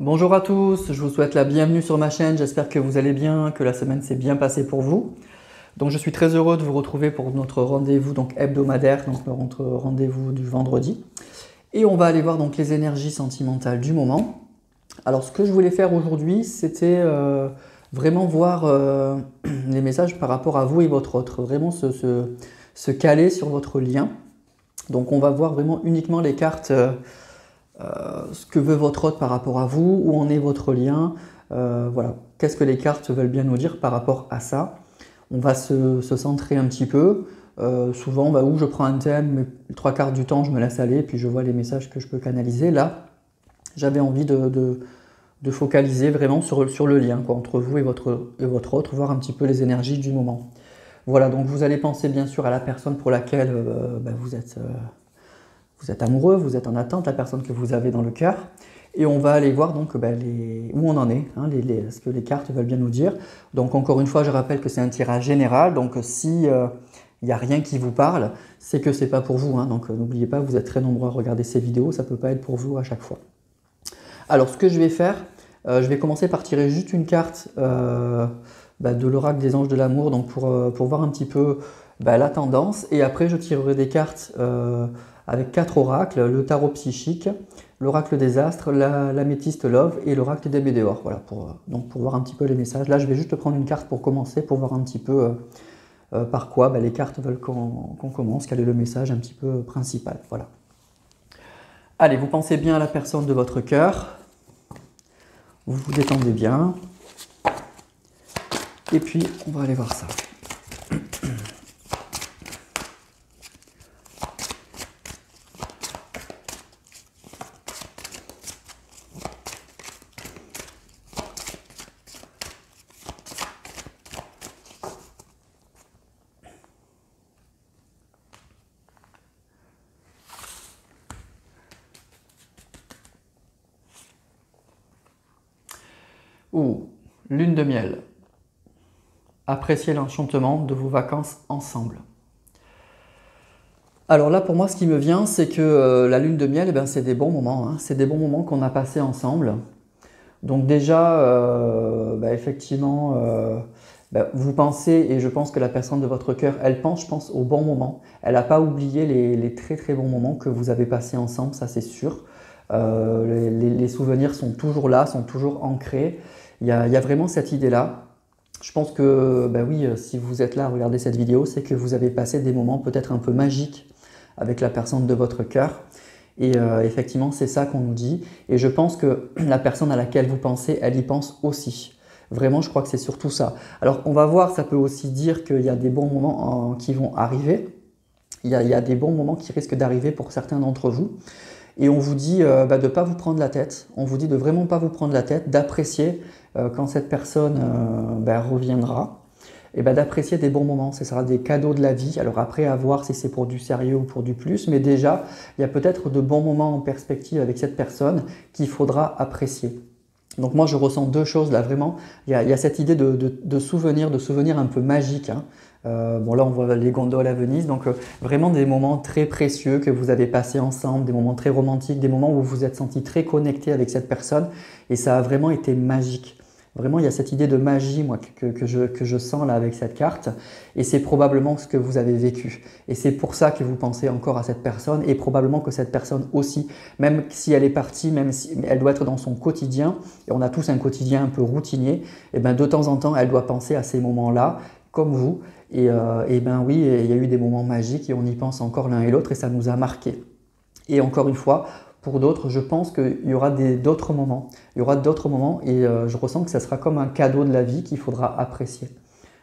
Bonjour à tous, je vous souhaite la bienvenue sur ma chaîne, j'espère que vous allez bien, que la semaine s'est bien passée pour vous. Donc je suis très heureux de vous retrouver pour notre rendez-vous hebdomadaire, donc notre rendez-vous du vendredi. Et on va aller voir donc les énergies sentimentales du moment. Alors ce que je voulais faire aujourd'hui, c'était vraiment voir les messages par rapport à vous et votre autre, vraiment se caler sur votre lien. Donc on va voir vraiment uniquement les cartes. Ce que veut votre hôte par rapport à vous, où en est votre lien, voilà. Qu'est-ce que les cartes veulent bien nous dire par rapport à ça. On va se centrer un petit peu. Souvent, où je prends un thème, mais les trois quarts du temps, je me laisse aller, puis je vois les messages que je peux canaliser. Là, j'avais envie de focaliser vraiment sur le lien quoi, entre vous et votre autre, voir un petit peu les énergies du moment. Voilà, donc vous allez penser bien sûr à la personne pour laquelle vous êtes amoureux, vous êtes en attente, la personne que vous avez dans le cœur. Et on va aller voir donc où on en est, hein, ce que les cartes veulent bien nous dire. Donc encore une fois, je rappelle que c'est un tirage général. Donc si il n'y a rien qui vous parle, c'est que ce n'est pas pour vous. Hein. Donc n'oubliez pas, vous êtes très nombreux à regarder ces vidéos, ça ne peut pas être pour vous à chaque fois. Alors ce que je vais faire, je vais commencer par tirer juste une carte de l'oracle des anges de l'amour, donc pour voir un petit peu la tendance. Et après, je tirerai des cartes avec 4 oracles, le tarot psychique, l'oracle des astres, l'améthyste love et l'oracle des météores. Voilà, pour voir un petit peu les messages. Là, je vais juste prendre une carte pour commencer, pour voir un petit peu par quoi les cartes veulent qu'on commence, quel est le message un petit peu principal. Voilà. Allez, vous pensez bien à la personne de votre cœur. Vous vous détendez bien. Et puis, on va aller voir ça. Ou lune de miel. Appréciez l'enchantement de vos vacances ensemble. Alors là, pour moi, ce qui me vient, c'est que la lune de miel, c'est des bons moments. Hein. C'est des bons moments qu'on a passés ensemble. Donc déjà, effectivement, vous pensez, et je pense que la personne de votre cœur, elle pense, je pense, aux bons moments. Elle n'a pas oublié les très très bons moments que vous avez passés ensemble, ça c'est sûr. Les souvenirs sont toujours là, sont toujours ancrés. Il y a vraiment cette idée-là. Je pense que, oui, si vous êtes là à regarder cette vidéo, c'est que vous avez passé des moments peut-être un peu magiques avec la personne de votre cœur. Et effectivement, c'est ça qu'on nous dit. Et je pense que la personne à laquelle vous pensez, elle y pense aussi. Vraiment, je crois que c'est surtout ça. Alors, on va voir, ça peut aussi dire qu'il y a des bons moments qui vont arriver. Il y a des bons moments qui risquent d'arriver pour certains d'entre vous. Et on vous dit de ne pas vous prendre la tête, on vous dit de vraiment pas vous prendre la tête, d'apprécier quand cette personne reviendra, et d'apprécier des bons moments, ce sera des cadeaux de la vie. Alors après, à voir si c'est pour du sérieux ou pour du plus, mais déjà, il y a peut-être de bons moments en perspective avec cette personne qu'il faudra apprécier. Donc moi, je ressens deux choses là, vraiment. Il y a cette idée de souvenir un peu magique. Hein. Bon là, on voit les gondoles à Venise, donc vraiment des moments très précieux que vous avez passés ensemble, des moments très romantiques, des moments où vous vous êtes senti très connecté avec cette personne et ça a vraiment été magique. Vraiment, il y a cette idée de magie moi, que je sens là avec cette carte et c'est probablement ce que vous avez vécu. Et c'est pour ça que vous pensez encore à cette personne et probablement que cette personne aussi, même si elle est partie, même si elle doit être dans son quotidien, et on a tous un quotidien un peu routinier, et de temps en temps, elle doit penser à ces moments-là, comme vous. Et oui, il y a eu des moments magiques et on y pense encore l'un et l'autre et ça nous a marqué. Et encore une fois, pour d'autres, je pense qu'il y aura d'autres moments. Il y aura d'autres moments et je ressens que ça sera comme un cadeau de la vie qu'il faudra apprécier.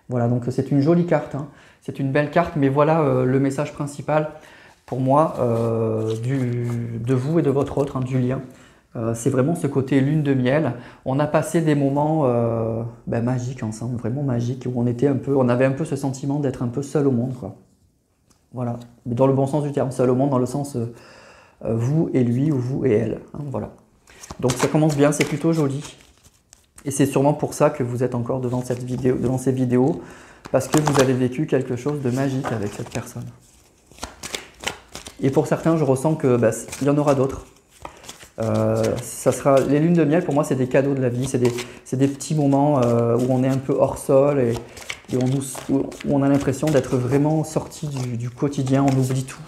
Voilà, donc c'est une jolie carte, hein. C'est une belle carte, mais voilà le message principal pour moi de vous et de votre autre, hein, du lien. C'est vraiment ce côté lune de miel. On a passé des moments magiques ensemble, vraiment magiques, où on avait un peu ce sentiment d'être un peu seul au monde, quoi. Voilà, mais dans le bon sens du terme, seul au monde, dans le sens vous et lui ou vous et elle. Hein, voilà. Donc ça commence bien, c'est plutôt joli. Et c'est sûrement pour ça que vous êtes encore devant ces vidéos, parce que vous avez vécu quelque chose de magique avec cette personne. Et pour certains, je ressens qu'il y en aura d'autres. Ça sera, les lunes de miel, pour moi, c'est des cadeaux de la vie, c'est des petits moments où on est un peu hors sol et où on a l'impression d'être vraiment sorti du quotidien, on oublie tout.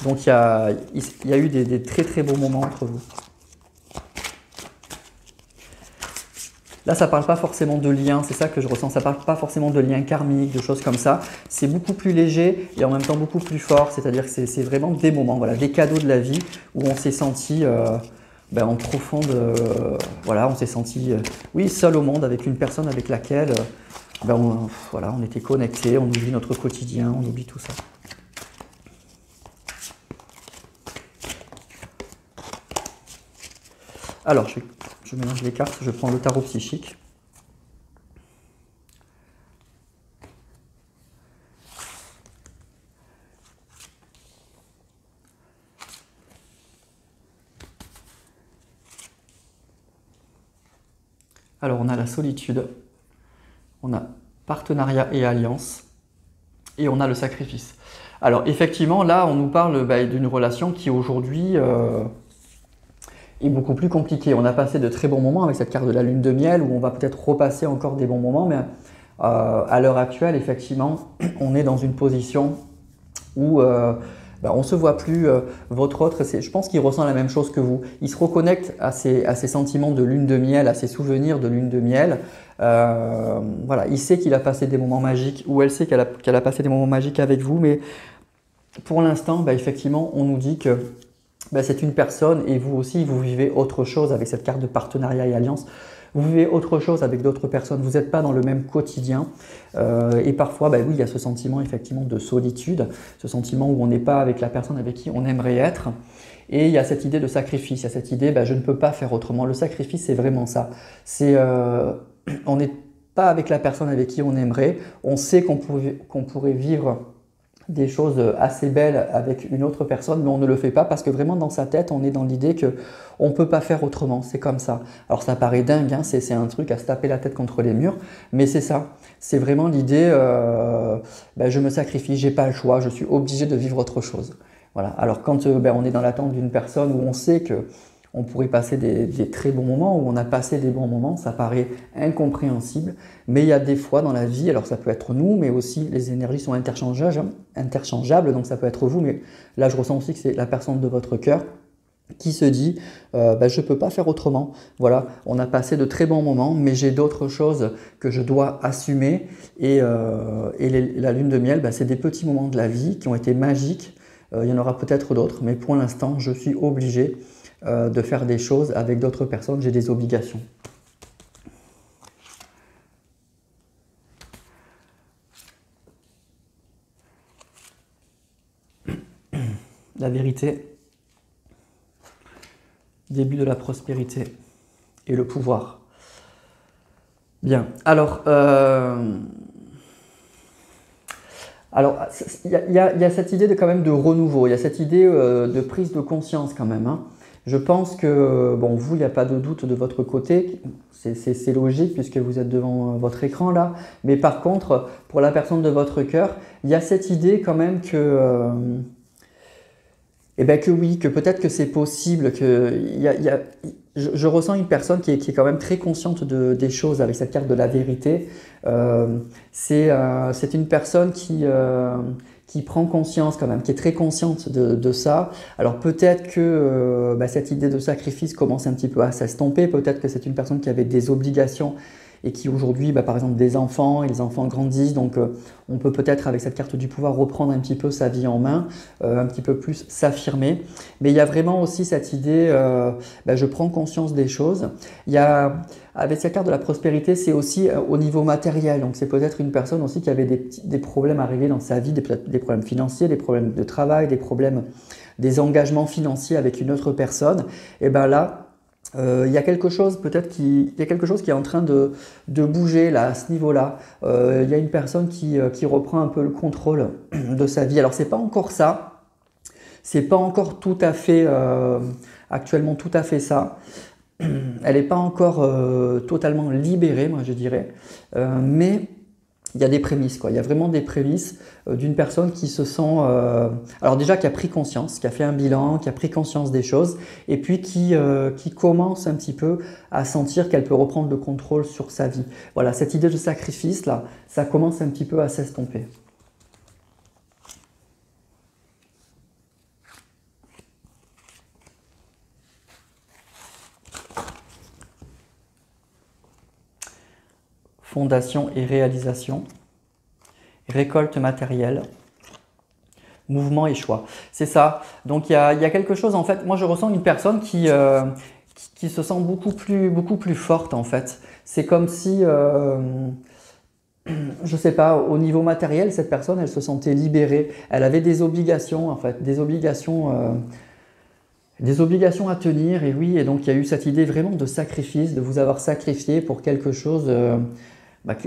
Donc il y a eu des très très beaux moments entre vous. Là, ça ne parle pas forcément de lien, c'est ça que je ressens, ça ne parle pas forcément de lien karmique, de choses comme ça. C'est beaucoup plus léger et en même temps beaucoup plus fort, c'est-à-dire que c'est vraiment des moments, voilà, des cadeaux de la vie où on s'est senti en profonde, voilà, on s'est senti, oui, seul au monde avec une personne avec laquelle voilà, on était connecté, on oublie notre quotidien, on oublie tout ça. Alors, je mélange les cartes, je prends le tarot psychique. Alors, on a la solitude, on a partenariat et alliance, et on a le sacrifice. Alors, effectivement, là, on nous parle d'une relation qui aujourd'hui est beaucoup plus compliquée. On a passé de très bons moments avec cette carte de la lune de miel, où on va peut-être repasser encore des bons moments, mais à l'heure actuelle, effectivement, on est dans une position où on ne se voit plus. Votre autre, je pense qu'il ressent la même chose que vous. Il se reconnecte à ses sentiments de lune de miel, à ses souvenirs de lune de miel. Voilà, il sait qu'il a passé des moments magiques, ou elle sait qu'elle a passé des moments magiques avec vous, mais pour l'instant, effectivement, on nous dit que c'est une personne et vous aussi, vous vivez autre chose avec cette carte de partenariat et alliance. Vous vivez autre chose avec d'autres personnes, vous n'êtes pas dans le même quotidien et parfois, oui, il y a ce sentiment effectivement de solitude, ce sentiment où on n'est pas avec la personne avec qui on aimerait être et il y a cette idée de sacrifice, il y a cette idée je ne peux pas faire autrement. Le sacrifice, c'est vraiment ça, c'est on n'est pas avec la personne avec qui on aimerait, on sait qu'on pourrait vivre des choses assez belles avec une autre personne, mais on ne le fait pas parce que vraiment dans sa tête, on est dans l'idée qu'on ne peut pas faire autrement, c'est comme ça. Alors ça paraît dingue, hein, c'est un truc à se taper la tête contre les murs, mais c'est ça. C'est vraiment l'idée, je me sacrifie, j'ai pas le choix, je suis obligé de vivre autre chose. Voilà. Alors quand on est dans l'attente d'une personne où on sait que on pourrait passer des très bons moments, où on a passé des bons moments, ça paraît incompréhensible, mais il y a des fois dans la vie, alors ça peut être nous, mais aussi les énergies sont interchangeables, donc ça peut être vous, mais là je ressens aussi que c'est la personne de votre cœur qui se dit je ne peux pas faire autrement, voilà, on a passé de très bons moments, mais j'ai d'autres choses que je dois assumer, et la lune de miel, c'est des petits moments de la vie qui ont été magiques, il y en aura peut-être d'autres, mais pour l'instant je suis obligé de faire des choses avec d'autres personnes, j'ai des obligations. La vérité, début de la prospérité et le pouvoir. Bien, alors il y a cette idée quand même de renouveau, il y a cette idée de prise de conscience quand même, hein. Je pense que, vous, il n'y a pas de doute de votre côté, c'est logique puisque vous êtes devant votre écran là, mais par contre, pour la personne de votre cœur, il y a cette idée quand même que, que oui, que peut-être que c'est possible, je ressens une personne qui est quand même très consciente des choses avec cette carte de la vérité. C'est une personne qui prend conscience quand même, qui est très consciente de ça. Alors peut-être que cette idée de sacrifice commence un petit peu à s'estomper, peut-être que c'est une personne qui avait des obligations et qui aujourd'hui, par exemple des enfants, et les enfants grandissent, donc on peut peut-être avec cette carte du pouvoir reprendre un petit peu sa vie en main, un petit peu plus s'affirmer. Mais il y a vraiment aussi cette idée, je prends conscience des choses. Il y a, avec cette carte de la prospérité, c'est aussi au niveau matériel, donc c'est peut-être une personne aussi qui avait des problèmes arrivés dans sa vie, des problèmes financiers, des problèmes de travail, des engagements financiers avec une autre personne, et là, il y a quelque chose peut-être qui est en train de bouger là à ce niveau-là. Il y a une personne qui reprend un peu le contrôle de sa vie. Alors c'est pas encore ça, c'est pas encore tout à fait actuellement tout à fait ça. Elle n'est pas encore totalement libérée, moi je dirais, mais il y a des prémices, quoi. Il y a vraiment des prémices d'une personne qui se sent, alors déjà qui a pris conscience, qui a fait un bilan, qui a pris conscience des choses, et puis qui commence un petit peu à sentir qu'elle peut reprendre le contrôle sur sa vie. Voilà, cette idée de sacrifice, là, ça commence un petit peu à s'estomper. Fondation et réalisation, récolte matérielle, mouvement et choix. C'est ça. Donc il y a quelque chose, en fait, moi je ressens une personne qui se sent beaucoup plus forte, en fait. C'est comme si, je sais pas, au niveau matériel, cette personne, elle se sentait libérée. Elle avait des obligations, en fait, des obligations à tenir. Et oui, et donc il y a eu cette idée vraiment de sacrifice, de vous avoir sacrifié pour quelque chose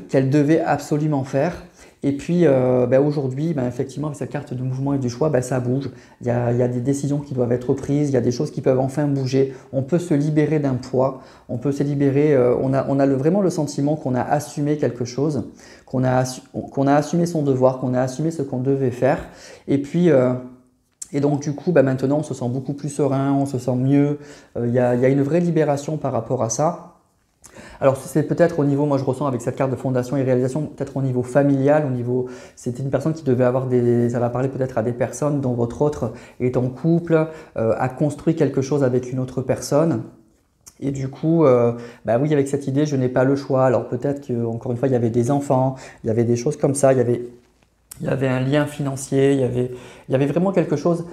qu'elle devait absolument faire. Et puis aujourd'hui, effectivement, avec cette carte de mouvement et du choix, ça bouge. Il y a des décisions qui doivent être prises, il y a des choses qui peuvent enfin bouger. On peut se libérer d'un poids, on peut se libérer, on a vraiment le sentiment qu'on a assumé quelque chose, qu'on a assumé son devoir, qu'on a assumé ce qu'on devait faire. Et puis, et donc du coup, maintenant, on se sent beaucoup plus serein, on se sent mieux. Il y a une vraie libération par rapport à ça. Alors c'est peut-être au niveau, moi je ressens avec cette carte de fondation et réalisation, peut-être au niveau familial, c'était une personne qui devait avoir ça va parler peut-être à des personnes dont votre autre est en couple, a construit quelque chose avec une autre personne. Et du coup, oui, avec cette idée, je n'ai pas le choix. Alors peut-être qu'encore une fois, il y avait des enfants, il y avait des choses comme ça, il y avait un lien financier, il y avait vraiment quelque chose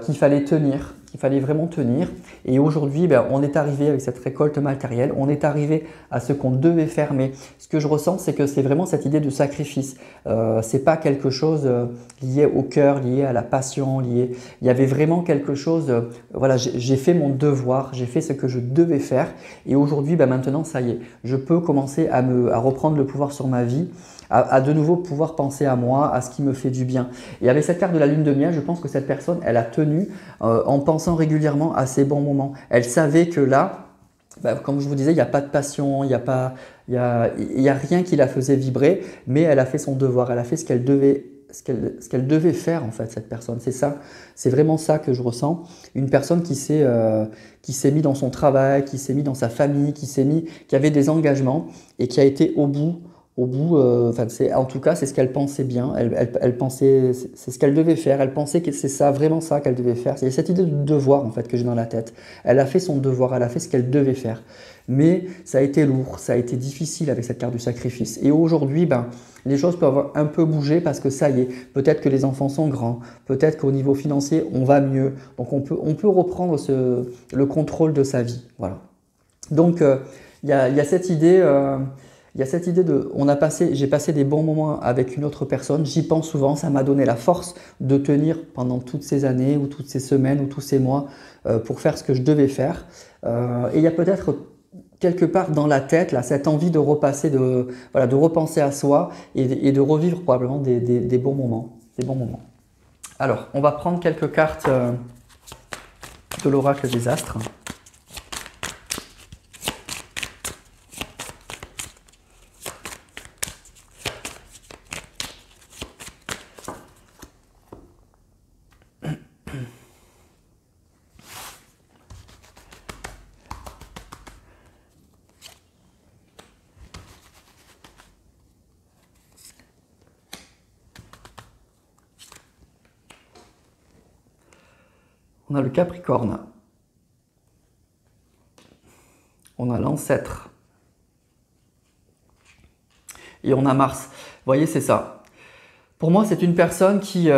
qu'il fallait tenir, qu'il fallait vraiment tenir. Et aujourd'hui, on est arrivé avec cette récolte matérielle, on est arrivé à ce qu'on devait faire. Mais ce que je ressens, c'est que c'est vraiment cette idée de sacrifice. C'est pas quelque chose lié au cœur, lié à la passion, il y avait vraiment quelque chose. Voilà, j'ai fait mon devoir, j'ai fait ce que je devais faire. Et aujourd'hui, maintenant, ça y est, je peux commencer à reprendre le pouvoir sur ma vie. À de nouveau pouvoir penser à moi, à ce qui me fait du bien. Et avec cette carte de la lune de miel, je pense que cette personne, elle a tenu en pensant régulièrement à ses bons moments. Elle savait que là, comme je vous disais, il n'y a pas de passion, il n'y a rien qui la faisait vibrer, mais elle a fait son devoir, elle a fait ce qu'elle devait faire en fait, cette personne. C'est ça, c'est vraiment ça que je ressens. Une personne qui s'est mis dans son travail, qui s'est mis dans sa famille, qui avait des engagements et qui a été au bout. En tout cas, c'est ce qu'elle pensait bien. Elle pensait, c'est ce qu'elle devait faire. Elle pensait que c'est ça, vraiment ça qu'elle devait faire. C'est cette idée de devoir en fait que j'ai dans la tête. Elle a fait son devoir, elle a fait ce qu'elle devait faire. Mais ça a été lourd, ça a été difficile avec cette carte du sacrifice. Et aujourd'hui, les choses peuvent un peu bouger parce que ça y est, peut-être que les enfants sont grands, peut-être qu'au niveau financier, on va mieux. Donc on peut reprendre le contrôle de sa vie. Voilà. Donc il y a cette idée. Il y a cette idée j'ai passé des bons moments avec une autre personne, j'y pense souvent, ça m'a donné la force de tenir pendant toutes ces années ou toutes ces semaines ou tous ces mois pour faire ce que je devais faire. Et il y a peut-être quelque part dans la tête là, cette envie de repenser à soi et de revivre probablement des bons moments. Alors, on va prendre quelques cartes de l'oracle des astres. On a le Capricorne, on a l'ancêtre et on a Mars. Vous voyez, c'est ça. Pour moi, c'est une personne qui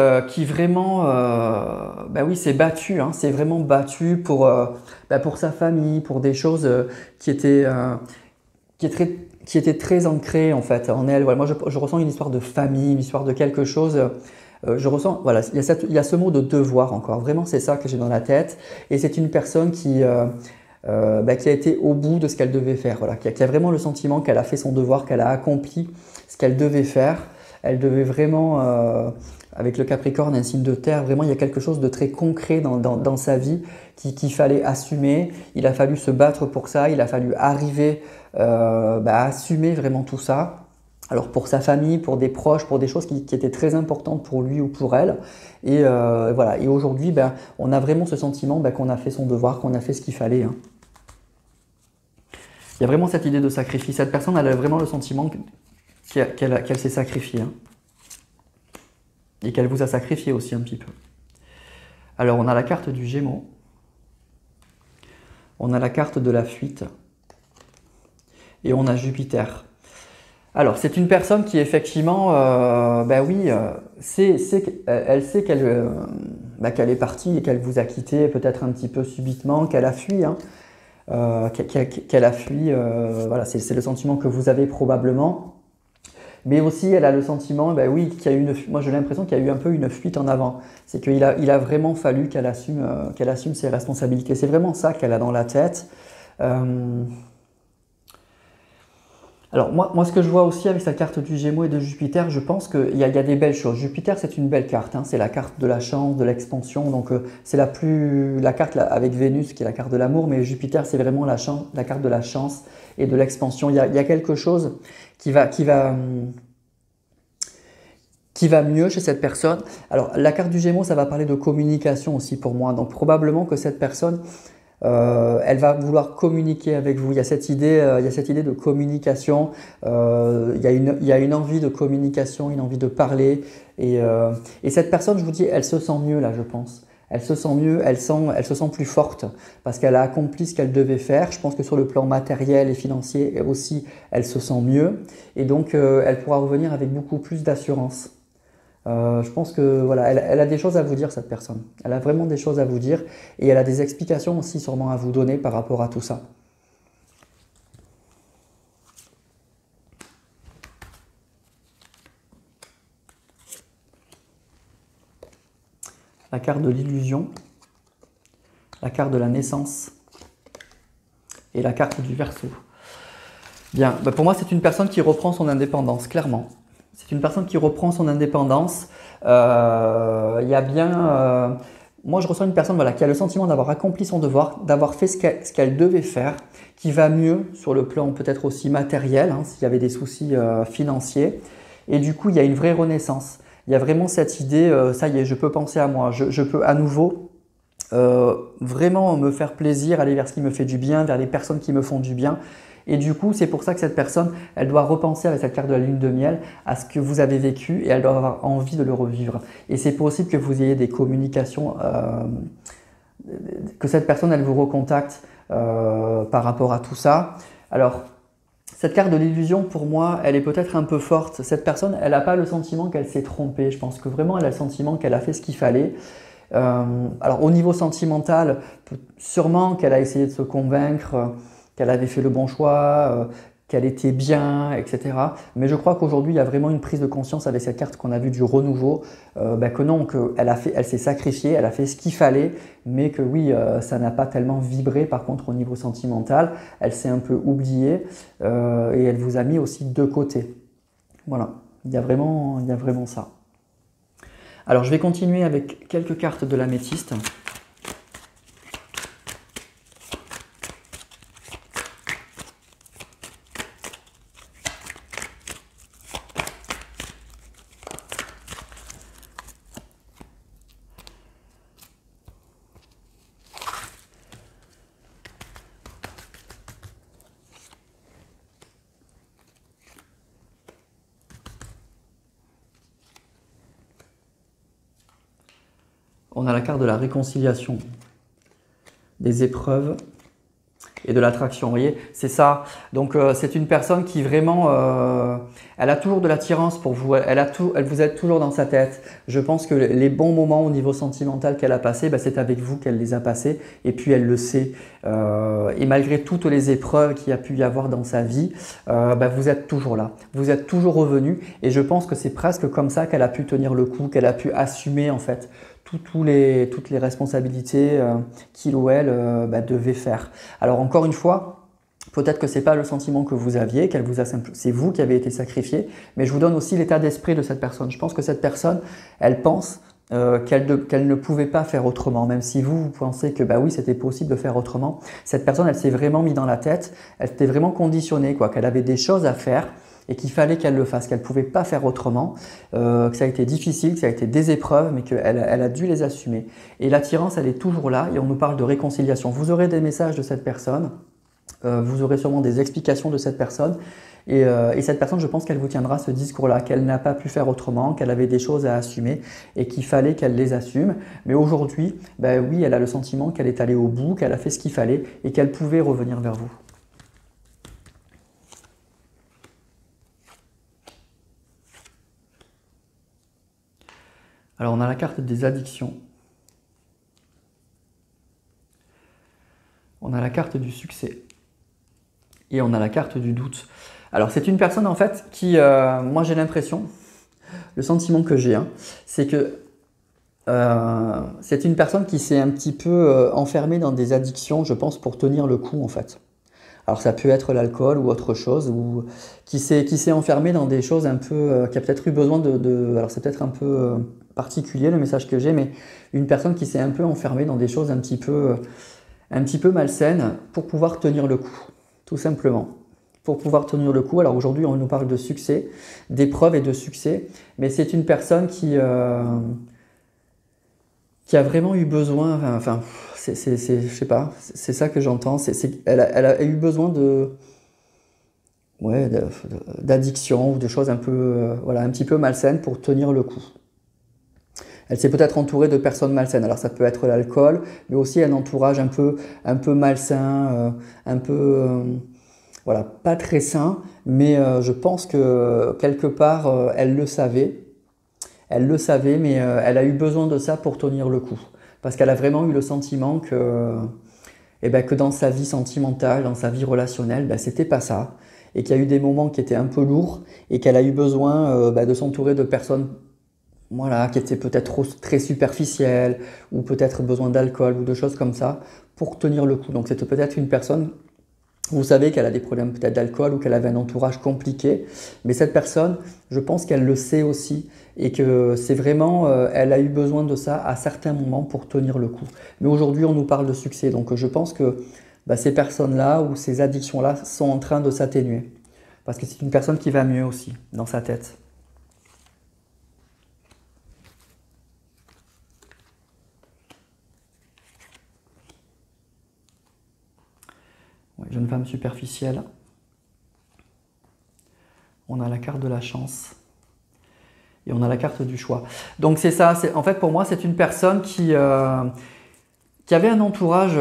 vraiment s'est battue, hein, s'est vraiment battue pour sa famille, pour des choses qui étaient très ancrées en fait en elle. Voilà, moi, je ressens une histoire de famille, une histoire de quelque chose. Je ressens, voilà, il y a ce mot de devoir encore. Vraiment, c'est ça que j'ai dans la tête. Et c'est une personne qui a été au bout de ce qu'elle devait faire. Voilà, qui a vraiment le sentiment qu'elle a fait son devoir, qu'elle a accompli ce qu'elle devait faire. Elle devait vraiment, avec le Capricorne, un signe de terre, vraiment, il y a quelque chose de très concret dans sa vie qu'il fallait assumer. Il a fallu se battre pour ça. Il a fallu arriver à assumer vraiment tout ça. Alors pour sa famille, pour des proches, pour des choses qui étaient très importantes pour lui ou pour elle. Et voilà. Et aujourd'hui, ben, on a vraiment ce sentiment ben, qu'on a fait son devoir, qu'on a fait ce qu'il fallait. Hein. Il y a vraiment cette idée de sacrifice. Cette personne, elle a vraiment le sentiment qu'elle s'est sacrifiée. Hein. Et qu'elle vous a sacrifié aussi un petit peu. Alors on a la carte du Gémeaux. On a la carte de la fuite. Et on a Jupiter. Alors, c'est une personne qui, effectivement, ben oui, elle sait qu'elle est partie et qu'elle vous a quitté peut-être un petit peu subitement, qu'elle a fui, hein, qu'elle a fui, voilà, c'est le sentiment que vous avez probablement. Mais aussi, elle a le sentiment, ben oui, qu'il y a eu moi j'ai l'impression qu'il y a eu un peu une fuite en avant. C'est qu'il a vraiment fallu qu'elle assume ses responsabilités. C'est vraiment ça qu'elle a dans la tête. Alors moi, ce que je vois aussi avec sa carte du Gémeaux et de Jupiter, je pense qu'il y a des belles choses. Jupiter, c'est une belle carte, hein, c'est la carte de la chance, de l'expansion, donc c'est la carte là, avec Vénus qui est la carte de l'amour, mais Jupiter, c'est vraiment la carte de la chance et de l'expansion. Il y a quelque chose qui va mieux chez cette personne. Alors la carte du Gémeaux, ça va parler de communication aussi pour moi, donc probablement que cette personne... elle va vouloir communiquer avec vous. Il y a cette idée de communication. Il y a une envie de communication, une envie de parler. Et cette personne, je vous dis, elle se sent mieux là, je pense. Elle se sent mieux, elle se sent plus forte parce qu'elle a accompli ce qu'elle devait faire. Je pense que sur le plan matériel et financier aussi, elle se sent mieux. Et donc, elle pourra revenir avec beaucoup plus d'assurance. Je pense que voilà, elle a des choses à vous dire, cette personne. Elle a vraiment des choses à vous dire et elle a des explications aussi sûrement à vous donner par rapport à tout ça. La carte de l'illusion, la carte de la naissance et la carte du Verseau. Bien, bah pour moi c'est une personne qui reprend son indépendance, clairement. C'est une personne qui reprend son indépendance. Il y a bien... moi, je ressens une personne voilà, qui a le sentiment d'avoir accompli son devoir, d'avoir fait ce qu'elle devait faire, qui va mieux sur le plan peut-être aussi matériel, hein, s'il y avait des soucis financiers. Et du coup, il y a une vraie renaissance. Il y a vraiment cette idée, ça y est, je peux penser à moi, je peux à nouveau vraiment me faire plaisir, aller vers ce qui me fait du bien, vers les personnes qui me font du bien. Et du coup, c'est pour ça que cette personne, elle doit repenser avec cette carte de la lune de miel à ce que vous avez vécu et elle doit avoir envie de le revivre. Et c'est possible que vous ayez des communications, que cette personne, elle vous recontacte par rapport à tout ça. Alors, cette carte de l'illusion, pour moi, elle est peut-être un peu forte. Cette personne, elle n'a pas le sentiment qu'elle s'est trompée. Je pense que vraiment, elle a le sentiment qu'elle a fait ce qu'il fallait. Alors, au niveau sentimental, sûrement qu'elle a essayé de se convaincre qu'elle avait fait le bon choix, qu'elle était bien, etc. Mais je crois qu'aujourd'hui, il y a vraiment une prise de conscience avec cette carte qu'on a vue du renouveau, que non, elle s'est sacrifiée, elle a fait ce qu'il fallait, mais que oui, ça n'a pas tellement vibré par contre au niveau sentimental. Elle s'est un peu oubliée et elle vous a mis aussi de côté. Voilà, il y a vraiment ça. Alors, je vais continuer avec quelques cartes de l'améthyste. On a la carte de la réconciliation, des épreuves et de l'attraction. Vous voyez, c'est ça. Donc, c'est une personne qui vraiment, elle a toujours de l'attirance pour vous. Elle vous êtes toujours dans sa tête. Je pense que les bons moments au niveau sentimental qu'elle a passé, c'est avec vous qu'elle les a passés. Et puis, elle le sait. Et malgré toutes les épreuves qu'il y a pu y avoir dans sa vie, vous êtes toujours là. Vous êtes toujours revenu. Et je pense que c'est presque comme ça qu'elle a pu tenir le coup, qu'elle a pu assumer en fait toutes les responsabilités qu'il ou elle devait faire. Alors encore une fois, peut-être que ce n'est pas le sentiment que vous aviez, c'est vous qui avez été sacrifié, mais je vous donne aussi l'état d'esprit de cette personne. Je pense que cette personne, elle pense qu'elle ne pouvait pas faire autrement, même si vous pensez que oui, c'était possible de faire autrement. Cette personne, elle s'est vraiment mis dans la tête, elle s'était vraiment conditionnée, qu'elle avait des choses à faire. et qu'il fallait qu'elle le fasse, qu'elle ne pouvait pas faire autrement, que ça a été difficile, que ça a été des épreuves, mais qu'elle a dû les assumer. Et l'attirance, elle est toujours là et on nous parle de réconciliation. Vous aurez des messages de cette personne, vous aurez sûrement des explications de cette personne et cette personne, je pense qu'elle vous tiendra ce discours-là, qu'elle n'a pas pu faire autrement, qu'elle avait des choses à assumer et qu'il fallait qu'elle les assume. Mais aujourd'hui, ben oui, elle a le sentiment qu'elle est allée au bout, qu'elle a fait ce qu'il fallait et qu'elle pouvait revenir vers vous. Alors on a la carte des addictions. On a la carte du succès. Et on a la carte du doute. Alors c'est une personne en fait qui, moi j'ai l'impression, le sentiment que j'ai, hein, c'est que c'est une personne qui s'est un petit peu enfermée dans des addictions, je pense, pour tenir le coup en fait. Alors ça peut être l'alcool ou autre chose, ou qui s'est enfermé dans des choses un peu, qui a peut-être eu besoin alors c'est peut-être un peu particulier le message que j'ai, mais une personne qui s'est un peu enfermée dans des choses un petit peu malsaines pour pouvoir tenir le coup, tout simplement. Pour pouvoir tenir le coup. Alors aujourd'hui on nous parle de succès, d'épreuves et de succès, mais c'est une personne qui a vraiment eu besoin, enfin je sais pas, c'est ça que j'entends, elle a eu besoin d'addiction ou de choses un peu, voilà, un petit peu malsaines pour tenir le coup. Elle s'est peut-être entourée de personnes malsaines. Alors ça peut être l'alcool, mais aussi un entourage un peu malsain, un peu, voilà, pas très sain, mais je pense que quelque part, elle le savait. Elle le savait, mais elle a eu besoin de ça pour tenir le coup. Parce qu'elle a vraiment eu le sentiment que dans sa vie sentimentale, dans sa vie relationnelle, ben, c'était pas ça. Et qu'il y a eu des moments qui étaient un peu lourds et qu'elle a eu besoin de s'entourer de personnes, voilà, qui étaient peut-être très superficielles ou peut-être besoin d'alcool ou de choses comme ça pour tenir le coup. Donc c'était peut-être une personne, vous savez qu'elle a des problèmes peut-être d'alcool ou qu'elle avait un entourage compliqué, mais cette personne, je pense qu'elle le sait aussi et que c'est vraiment, elle a eu besoin de ça à certains moments pour tenir le coup. Mais aujourd'hui, on nous parle de succès, donc je pense que ces personnes-là ou ces addictions-là sont en train de s'atténuer parce que c'est une personne qui va mieux aussi dans sa tête. Ouais, jeune femme superficielle. On a la carte de la chance. Et on a la carte du choix. Donc c'est ça, en fait pour moi c'est une personne qui avait un entourage,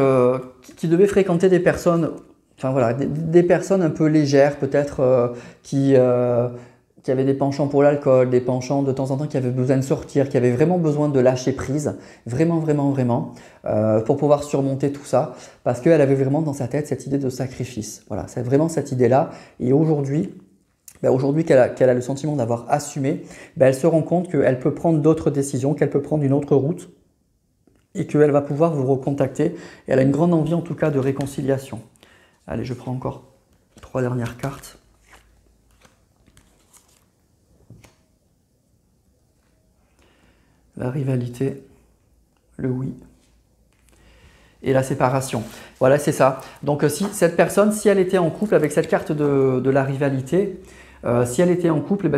qui devait fréquenter des personnes, enfin voilà, des personnes un peu légères peut-être, qui avaient des penchants pour l'alcool, des penchants de temps en temps qui avaient besoin de sortir, qui avaient vraiment besoin de lâcher prise, vraiment, vraiment, vraiment, pour pouvoir surmonter tout ça, parce qu'elle avait vraiment dans sa tête cette idée de sacrifice. Voilà, c'est vraiment cette idée-là. Et aujourd'hui, qu'elle a le sentiment d'avoir assumé, elle se rend compte qu'elle peut prendre d'autres décisions, qu'elle peut prendre une autre route et qu'elle va pouvoir vous recontacter. Et elle a une grande envie en tout cas de réconciliation. Allez, je prends encore 3 dernières cartes. La rivalité, le oui et la séparation. Voilà, c'est ça. Donc si cette personne, si elle était en couple avec cette carte de la rivalité, si elle était en couple,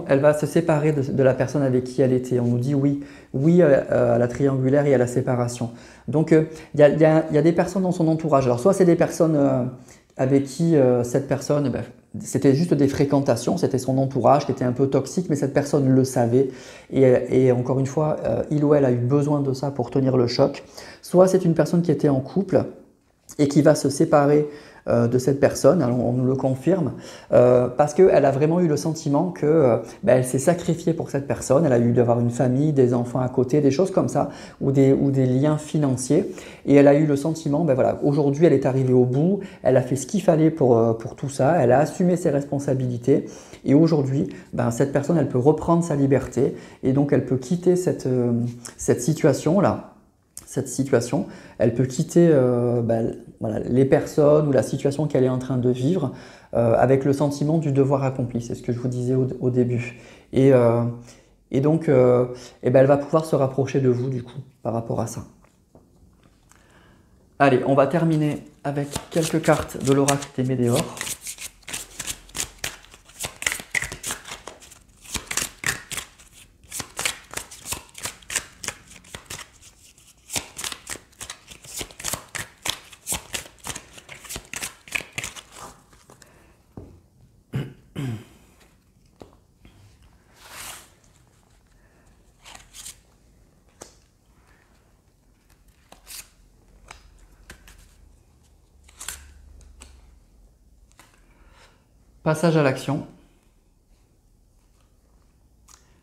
elle va se séparer de la personne avec qui elle était. On nous dit oui à la triangulaire et à la séparation. Donc il y a des personnes dans son entourage. Alors soit c'est des personnes avec qui cette personne, c'était juste des fréquentations, c'était son entourage qui était un peu toxique, mais cette personne le savait. Et encore une fois, il ou elle a eu besoin de ça pour tenir le choc. Soit c'est une personne qui était en couple et qui va se séparer de cette personne, alors on nous le confirme, parce qu'elle a vraiment eu le sentiment que elle s'est sacrifiée pour cette personne, elle a eu d'avoir une famille, des enfants à côté, des choses comme ça, ou des liens financiers, et elle a eu le sentiment, voilà, aujourd'hui elle est arrivée au bout, elle a fait ce qu'il fallait pour tout ça, elle a assumé ses responsabilités, et aujourd'hui, cette personne, elle peut reprendre sa liberté, et donc elle peut quitter cette situation-là. Cette situation, elle peut quitter voilà, les personnes ou la situation qu'elle est en train de vivre avec le sentiment du devoir accompli. C'est ce que je vous disais au début. Et donc, elle va pouvoir se rapprocher de vous du coup par rapport à ça. Allez, on va terminer avec quelques cartes de l'oracle des Médéors. passage à l'action,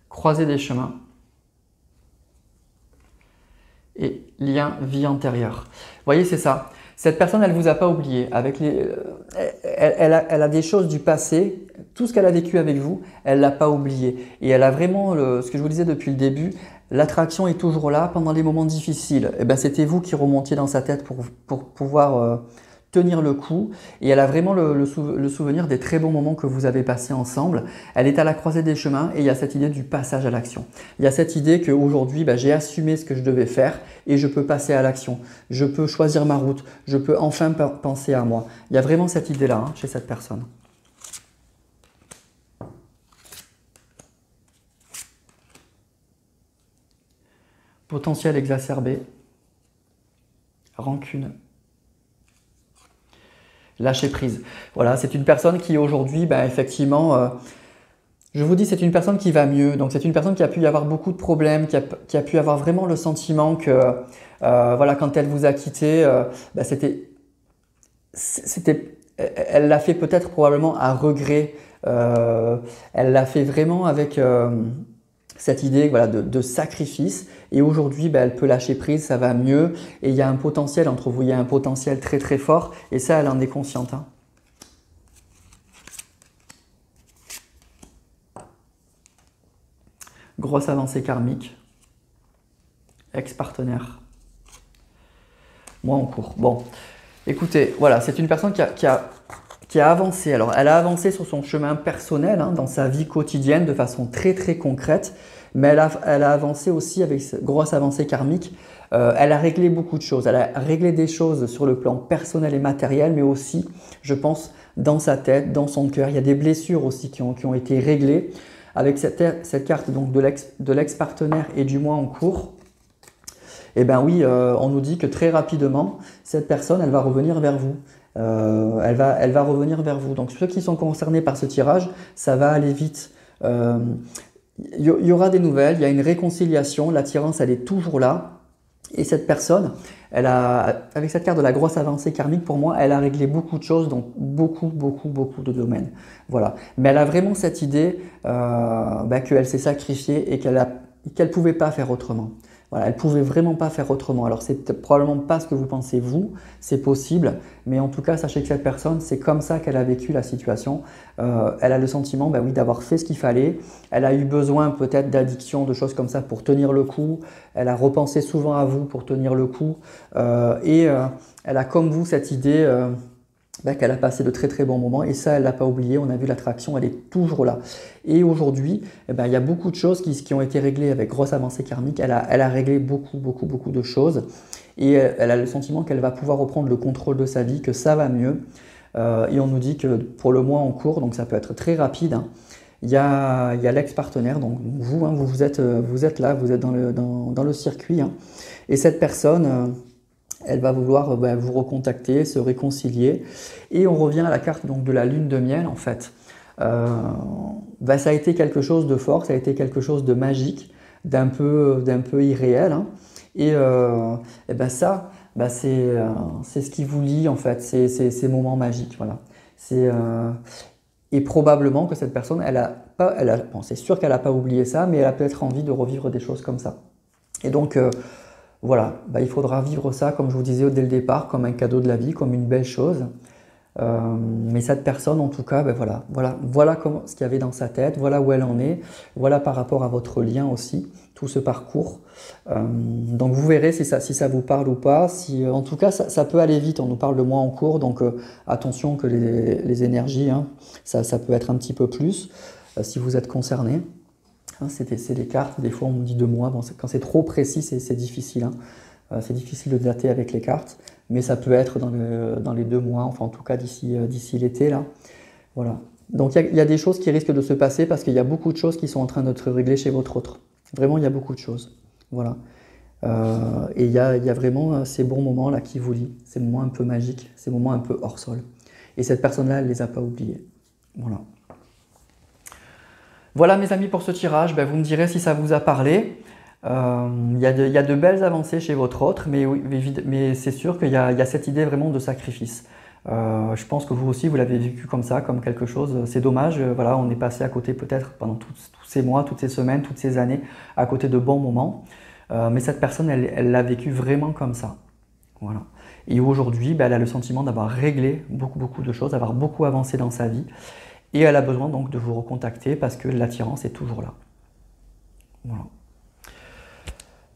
croisée des chemins et lien vie antérieure. Vous voyez, c'est ça. Cette personne, elle ne vous a pas oublié. Elle a des choses du passé, tout ce qu'elle a vécu avec vous, elle ne l'a pas oublié. Et elle a vraiment, ce que je vous disais depuis le début, l'attraction est toujours là pendant les moments difficiles. Et ben, c'était vous qui remontiez dans sa tête pour pouvoir tenir le coup. Et elle a vraiment le souvenir des très bons moments que vous avez passés ensemble. Elle est à la croisée des chemins et il y a cette idée du passage à l'action. Il y a cette idée qu'aujourd'hui, j'ai assumé ce que je devais faire et je peux passer à l'action. Je peux choisir ma route. Je peux enfin penser à moi. Il y a vraiment cette idée-là chez cette personne. Potentiel exacerbé. Rancune. Lâcher prise. Voilà, c'est une personne qui aujourd'hui, effectivement, je vous dis, c'est une personne qui va mieux. Donc, c'est une personne qui a pu y avoir beaucoup de problèmes, qui a pu avoir vraiment le sentiment que, voilà, quand elle vous a quitté, elle l'a fait peut-être probablement à regret. Elle l'a fait vraiment avec cette idée, voilà, de sacrifice. Et aujourd'hui, elle peut lâcher prise, ça va mieux. Et il y a un potentiel entre vous, il y a un potentiel très très fort. Et ça, elle en est consciente. Grosse avancée karmique. Ex-partenaire. Moi en cours. Bon, écoutez, voilà, c'est une personne qui a avancé. Alors, elle a avancé sur son chemin personnel, dans sa vie quotidienne de façon très très concrète. Mais elle a avancé aussi avec cette grosse avancée karmique. Elle a réglé beaucoup de choses. Elle a réglé des choses sur le plan personnel et matériel, mais aussi, je pense, dans sa tête, dans son cœur. Il y a des blessures aussi qui ont été réglées. Avec cette carte donc, de l'ex-partenaire et du mois en cours, eh bien oui, on nous dit que très rapidement, cette personne, elle va revenir vers vous. Elle va revenir vers vous. Donc ceux qui sont concernés par ce tirage, ça va aller vite. Il y aura des nouvelles, il y a une réconciliation, l'attirance elle est toujours là. Et cette personne, avec cette carte de la grosse avancée karmique, pour moi, elle a réglé beaucoup de choses, donc beaucoup de domaines. Voilà. Mais elle a vraiment cette idée qu'elle s'est sacrifiée et qu'elle ne pouvait pas faire autrement. Voilà, elle ne pouvait vraiment pas faire autrement. Alors, c'est probablement pas ce que vous pensez vous, c'est possible, mais en tout cas, sachez que cette personne, c'est comme ça qu'elle a vécu la situation. Elle a le sentiment oui, d'avoir fait ce qu'il fallait. Elle a eu besoin peut-être d'addiction, de choses comme ça pour tenir le coup. Elle a repensé souvent à vous pour tenir le coup. Elle a comme vous cette idée qu'elle a passé de très très bons moments et ça elle l'a pas oublié, on a vu l'attraction, elle est toujours là. Et aujourd'hui, il y a beaucoup de choses qui ont été réglées avec grosse avancée karmique, elle a réglé beaucoup de choses et elle a le sentiment qu'elle va pouvoir reprendre le contrôle de sa vie, que ça va mieux et on nous dit que pour le mois en cours, donc ça peut être très rapide, il y a l'ex-partenaire, donc vous êtes là, vous êtes dans le circuit et cette personne elle va vouloir vous recontacter, se réconcilier. Et on revient à la carte donc, de la lune de miel en fait. Ça a été quelque chose de fort, ça a été quelque chose de magique, d'un peu irréel. Et ça, c'est ce qui vous lie en fait, c'est ces moments magiques. Voilà. Et probablement que cette personne, c'est sûr qu'elle n'a pas oublié ça, mais elle a peut-être envie de revivre des choses comme ça. Et donc, voilà, il faudra vivre ça, comme je vous disais dès le départ, comme un cadeau de la vie, comme une belle chose. Mais cette personne, en tout cas, voilà ce qu'il y avait dans sa tête, voilà où elle en est, voilà par rapport à votre lien aussi, tout ce parcours. Donc vous verrez si ça vous parle ou pas. En tout cas, ça peut aller vite, on nous parle de mois en cours, donc attention que les énergies, ça peut être un petit peu plus si vous êtes concerné. C'est des cartes, des fois on me dit 2 mois, quand c'est trop précis c'est difficile. C'est difficile de dater avec les cartes, mais ça peut être dans les 2 mois, enfin en tout cas d'ici l'été là. Voilà. Donc il y a des choses qui risquent de se passer parce qu'il y a beaucoup de choses qui sont en train d'être réglées chez votre autre. Vraiment il y a beaucoup de choses. Voilà. Et il y a vraiment ces bons moments là qui vous lient, ces moments un peu magiques, ces moments un peu hors sol. Et cette personne-là, elle ne les a pas oubliés. Voilà. Voilà mes amis pour ce tirage, vous me direz si ça vous a parlé. Il y a de belles avancées chez votre autre, mais c'est sûr qu'il y a cette idée vraiment de sacrifice. Je pense que vous aussi, vous l'avez vécu comme ça, comme quelque chose. C'est dommage, voilà, on est passé à côté peut-être pendant tous ces mois, toutes ces semaines, toutes ces années, à côté de bons moments. Mais cette personne, elle l'a vécu vraiment comme ça. Voilà. Et aujourd'hui, elle a le sentiment d'avoir réglé beaucoup de choses, d'avoir beaucoup avancé dans sa vie. Et elle a besoin donc de vous recontacter parce que l'attirance est toujours là. Voilà.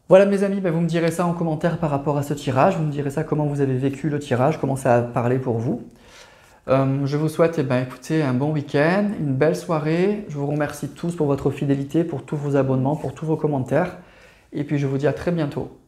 Voilà mes amis, vous me direz ça en commentaire par rapport à ce tirage, vous me direz ça comment vous avez vécu le tirage, comment ça a parlé pour vous. Je vous souhaite écoutez, un bon week-end, une belle soirée, je vous remercie tous pour votre fidélité, pour tous vos abonnements, pour tous vos commentaires, et puis je vous dis à très bientôt.